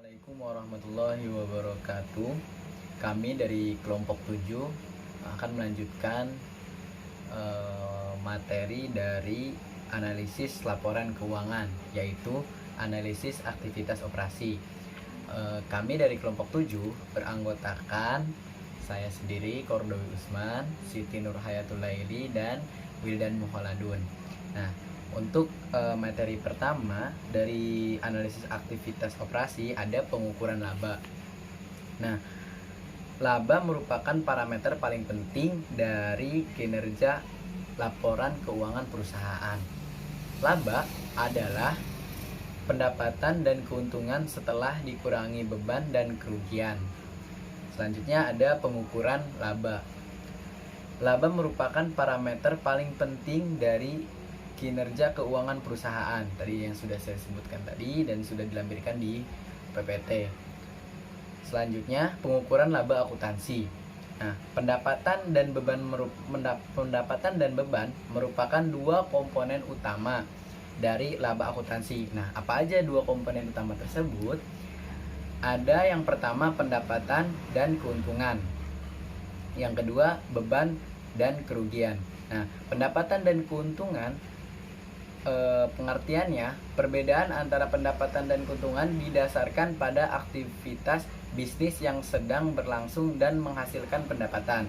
Assalamualaikum warahmatullahi wabarakatuh. Kami dari kelompok 7 akan melanjutkan materi dari analisis laporan keuangan, yaitu analisis aktivitas operasi. Kami dari kelompok 7 beranggotakan saya sendiri, Kordowi Usman, Siti Nurhayatul Laili, dan Wildan Muhaladun. Nah, untuk materi pertama dari analisis aktivitas operasi ada pengukuran laba. Nah, laba merupakan parameter paling penting dari kinerja laporan keuangan perusahaan. Laba adalah pendapatan dan keuntungan setelah dikurangi beban dan kerugian. Selanjutnya ada pengukuran laba. Laba merupakan parameter paling penting dari kinerja keuangan perusahaan, tadi yang sudah saya sebutkan tadi dan sudah dilampirkan di PPT. Selanjutnya pengukuran laba akuntansi. Nah, pendapatan dan beban merupakan dua komponen utama dari laba akuntansi. Nah, apa aja dua komponen utama tersebut? Ada yang pertama pendapatan dan keuntungan. Yang kedua beban dan kerugian. Nah, pendapatan dan keuntungan pengertiannya, perbedaan antara pendapatan dan keuntungan didasarkan pada aktivitas bisnis yang sedang berlangsung dan menghasilkan pendapatan.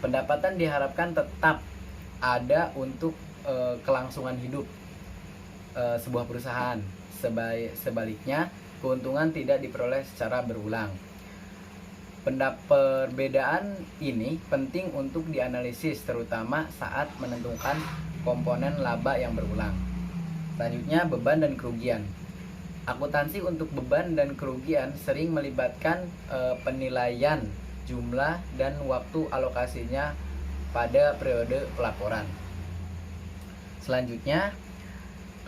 Pendapatan diharapkan tetap ada untuk kelangsungan hidup sebuah perusahaan. Sebaliknya, keuntungan tidak diperoleh secara berulang. Perbedaan ini penting untuk dianalisis, terutama saat menentukan komponen laba yang berulang. Selanjutnya, beban dan kerugian. Akuntansi untuk beban dan kerugian sering melibatkan penilaian jumlah dan waktu alokasinya pada periode pelaporan. Selanjutnya,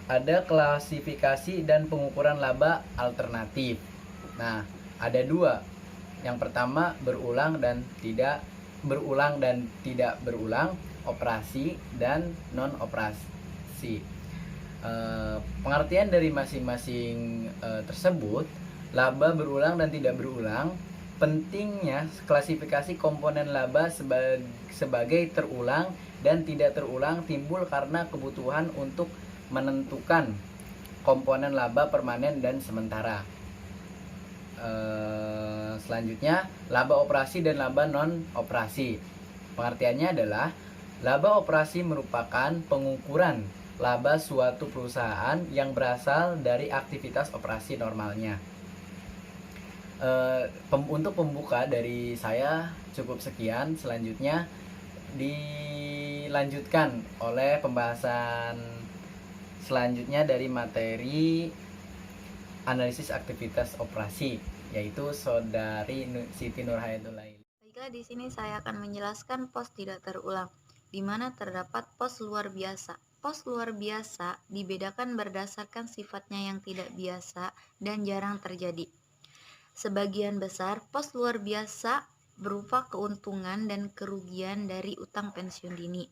ada klasifikasi dan pengukuran laba alternatif. Nah, ada dua. Yang pertama berulang dan tidak berulang, operasi dan non operasi. Pengertian dari masing-masing tersebut, laba berulang dan tidak berulang. Pentingnya klasifikasi komponen laba sebagai terulang dan tidak terulang timbul karena kebutuhan untuk menentukan komponen laba permanen dan sementara. Selanjutnya, laba operasi dan laba non operasi. Pengertiannya adalah laba operasi merupakan pengukuran laba suatu perusahaan yang berasal dari aktivitas operasi normalnya. Untuk pembuka dari saya cukup sekian. Selanjutnya dilanjutkan oleh pembahasan selanjutnya dari materi analisis aktivitas operasi, yaitu Saudari Siti Nurhayatul Laili. Baiklah, di sini saya akan menjelaskan pos tidak terulang, di mana terdapat pos luar biasa. Pos luar biasa dibedakan berdasarkan sifatnya yang tidak biasa dan jarang terjadi. Sebagian besar pos luar biasa berupa keuntungan dan kerugian dari utang pensiun dini.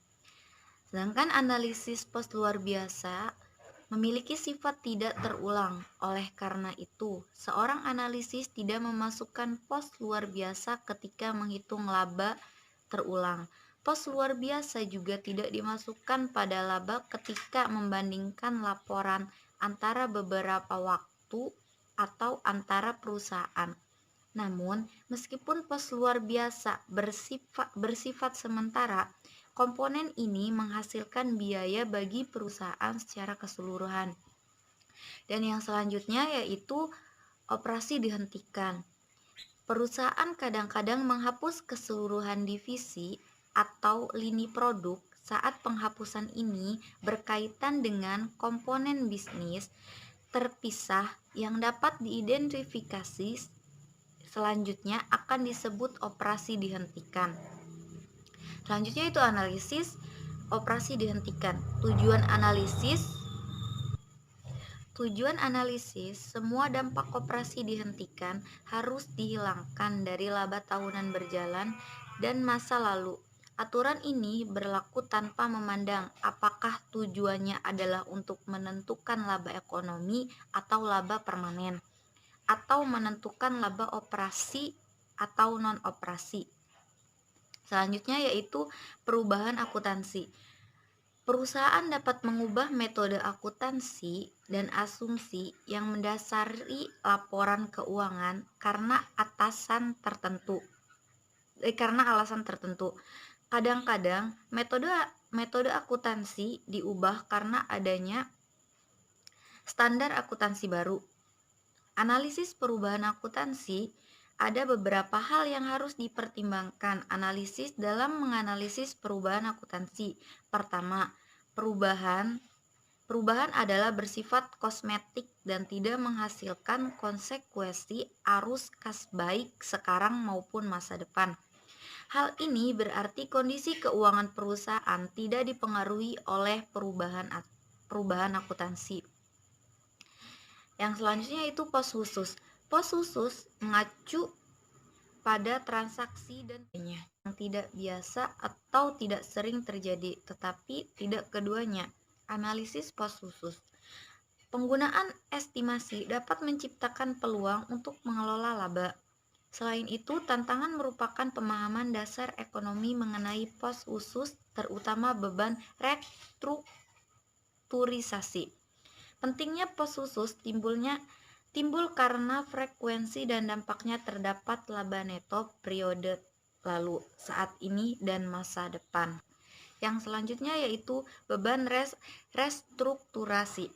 Sedangkan analisis pos luar biasa memiliki sifat tidak terulang. Oleh karena itu, seorang analisis tidak memasukkan pos luar biasa ketika menghitung laba terulang. Pos luar biasa juga tidak dimasukkan pada laba ketika membandingkan laporan antara beberapa waktu atau antara perusahaan. Namun, meskipun pos luar biasa bersifat sementara, komponen ini menghasilkan biaya bagi perusahaan secara keseluruhan. Dan yang selanjutnya yaitu operasi dihentikan. Perusahaan kadang-kadang menghapus keseluruhan divisi atau lini produk saat penghapusan ini berkaitan dengan komponen bisnis terpisah yang dapat diidentifikasi selanjutnya akan disebut operasi dihentikan. Selanjutnya itu analisis operasi dihentikan. Tujuan analisis, semua dampak operasi dihentikan harus dihilangkan dari laba tahunan berjalan dan masa lalu. Aturan ini berlaku tanpa memandang apakah tujuannya adalah untuk menentukan laba ekonomi atau laba permanen. atau menentukan laba operasi atau non-operasi. Selanjutnya yaitu perubahan akuntansi. Perusahaan dapat mengubah metode akuntansi dan asumsi yang mendasari laporan keuangan karena alasan tertentu. Kadang-kadang metode akuntansi diubah karena adanya standar akuntansi baru. Analisis perubahan akuntansi, ada beberapa hal yang harus dipertimbangkan analisis dalam menganalisis perubahan akuntansi. Pertama, perubahan adalah bersifat kosmetik dan tidak menghasilkan konsekuensi arus kas baik sekarang maupun masa depan. Hal ini berarti kondisi keuangan perusahaan tidak dipengaruhi oleh perubahan akuntansi. Yang selanjutnya itu pos khusus. Pos khusus mengacu pada transaksi dan yang tidak biasa atau tidak sering terjadi, tetapi tidak keduanya. Analisis pos khusus. Penggunaan estimasi dapat menciptakan peluang untuk mengelola laba. Selain itu, tantangan merupakan pemahaman dasar ekonomi mengenai pos khusus, terutama beban restrukturisasi. Pentingnya pos khusus timbul karena frekuensi dan dampaknya terdapat laba neto periode lalu, saat ini, dan masa depan. Yang selanjutnya yaitu beban restrukturasi.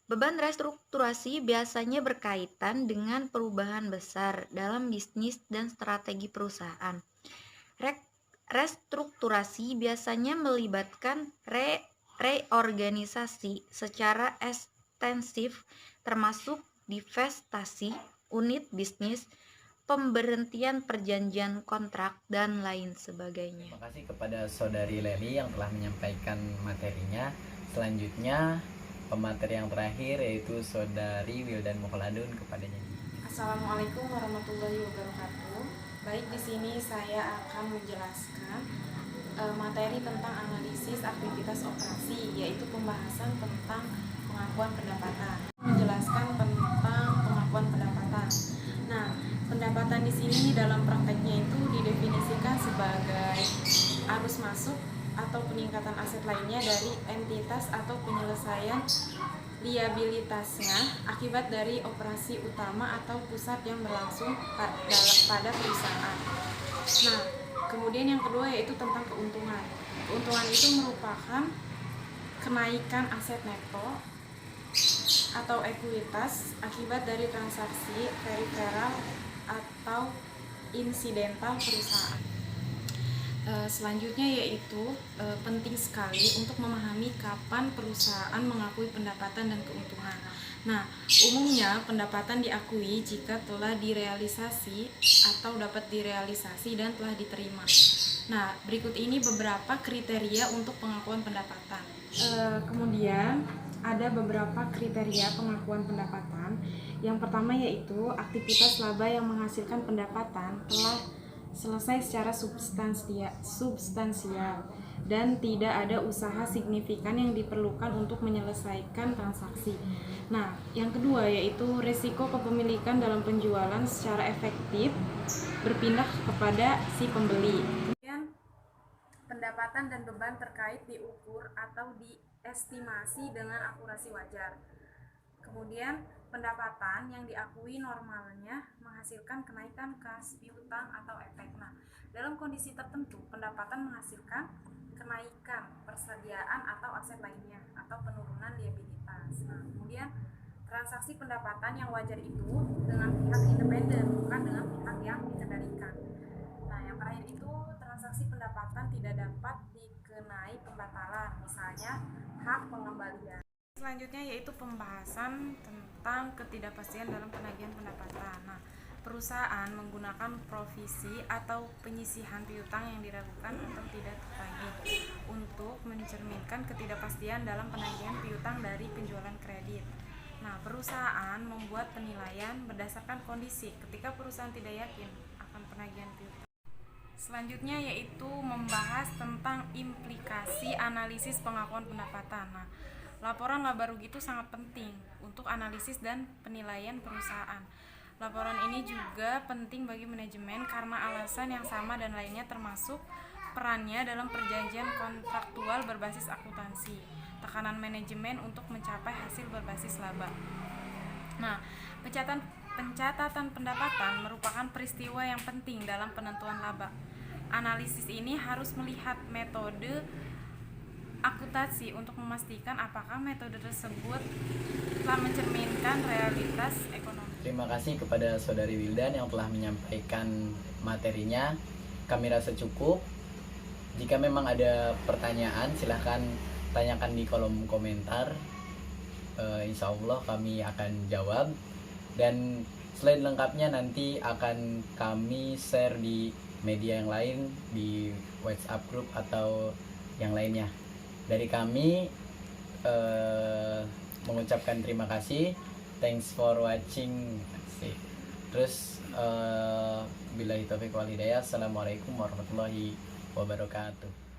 Beban restrukturasi biasanya berkaitan dengan perubahan besar dalam bisnis dan strategi perusahaan. Restrukturasi biasanya melibatkan reorganisasi secara ekstensif, termasuk divestasi unit bisnis, pemberhentian perjanjian kontrak, dan lain sebagainya. Terima kasih kepada Saudari Leli yang telah menyampaikan materinya. Selanjutnya pemateri yang terakhir yaitu Saudari Wildan Mukladun kepadanya. Assalamualaikum warahmatullahi wabarakatuh. Baik, di sini saya akan menjelaskan materi tentang analisis aktivitas operasi, yaitu pembahasan tentang pengakuan pendapatan. Menjelaskan tentang pengakuan pendapatan. Nah, pendapatan di sini dalam prakteknya itu didefinisikan sebagai arus masuk atau peningkatan aset lainnya dari entitas atau penyelesaian liabilitasnya akibat dari operasi utama atau pusat yang berlangsung pada perusahaan. Nah, kemudian yang kedua yaitu tentang keuntungan. Keuntungan itu merupakan kenaikan aset neto atau ekuitas akibat dari transaksi periferal atau insidental perusahaan. Selanjutnya yaitu penting sekali untuk memahami kapan perusahaan mengakui pendapatan dan keuntungan. Nah, umumnya pendapatan diakui jika telah direalisasi atau dapat direalisasi dan telah diterima. Nah, berikut ini beberapa kriteria untuk pengakuan pendapatan. Kemudian ada beberapa kriteria pengakuan pendapatan. Yang pertama yaitu aktivitas laba yang menghasilkan pendapatan telah selesai secara substansial dan tidak ada usaha signifikan yang diperlukan untuk menyelesaikan transaksi. Nah, yang kedua yaitu risiko kepemilikan dalam penjualan secara efektif berpindah kepada si pembeli. Kemudian pendapatan dan beban terkait diukur atau diestimasi dengan akurasi wajar. Kemudian pendapatan yang diakui normalnya menghasilkan kenaikan kas piutang atau efek. Nah, dalam kondisi tertentu pendapatan menghasilkan kenaikan persediaan atau aset lainnya atau penurunan liabilitas. Nah, kemudian transaksi pendapatan yang wajar itu dengan pihak independen, bukan dengan pihak yang dikendalikan. Nah, yang terakhir itu transaksi pendapatan tidak dapat dikenai pembatalan, misalnya hak pengembalian. Selanjutnya yaitu pembahasan tentang ketidakpastian dalam penagihan pendapatan. Nah, perusahaan menggunakan provisi atau penyisihan piutang yang diragukan atau tidak tertagih untuk mencerminkan ketidakpastian dalam penagihan piutang dari penjualan kredit. Nah, perusahaan membuat penilaian berdasarkan kondisi ketika perusahaan tidak yakin akan penagihan piutang. Selanjutnya yaitu membahas tentang implikasi analisis pengakuan pendapatan. Nah, Laporan laba rugi itu sangat penting untuk analisis dan penilaian perusahaan. Laporan ini juga penting bagi manajemen karena alasan yang sama dan lainnya, termasuk perannya dalam perjanjian kontraktual berbasis akuntansi, tekanan manajemen untuk mencapai hasil berbasis laba. Nah, pencatatan pendapatan merupakan peristiwa yang penting dalam penentuan laba. Analisis ini harus melihat metode akuntansi untuk memastikan apakah metode tersebut telah mencerminkan realitas ekonomi. Terima kasih kepada Saudari Wildan yang telah menyampaikan materinya. Kami rasa cukup. Jika memang ada pertanyaan, silahkan tanyakan di kolom komentar. Insya Allah kami akan jawab. Dan slide lengkapnya nanti akan kami share di media yang lain, di WhatsApp group atau yang lainnya. Dari kami mengucapkan terima kasih. Thanks for watching. Terus billahi taufiq wal hidayah. Assalamualaikum warahmatullahi wabarakatuh.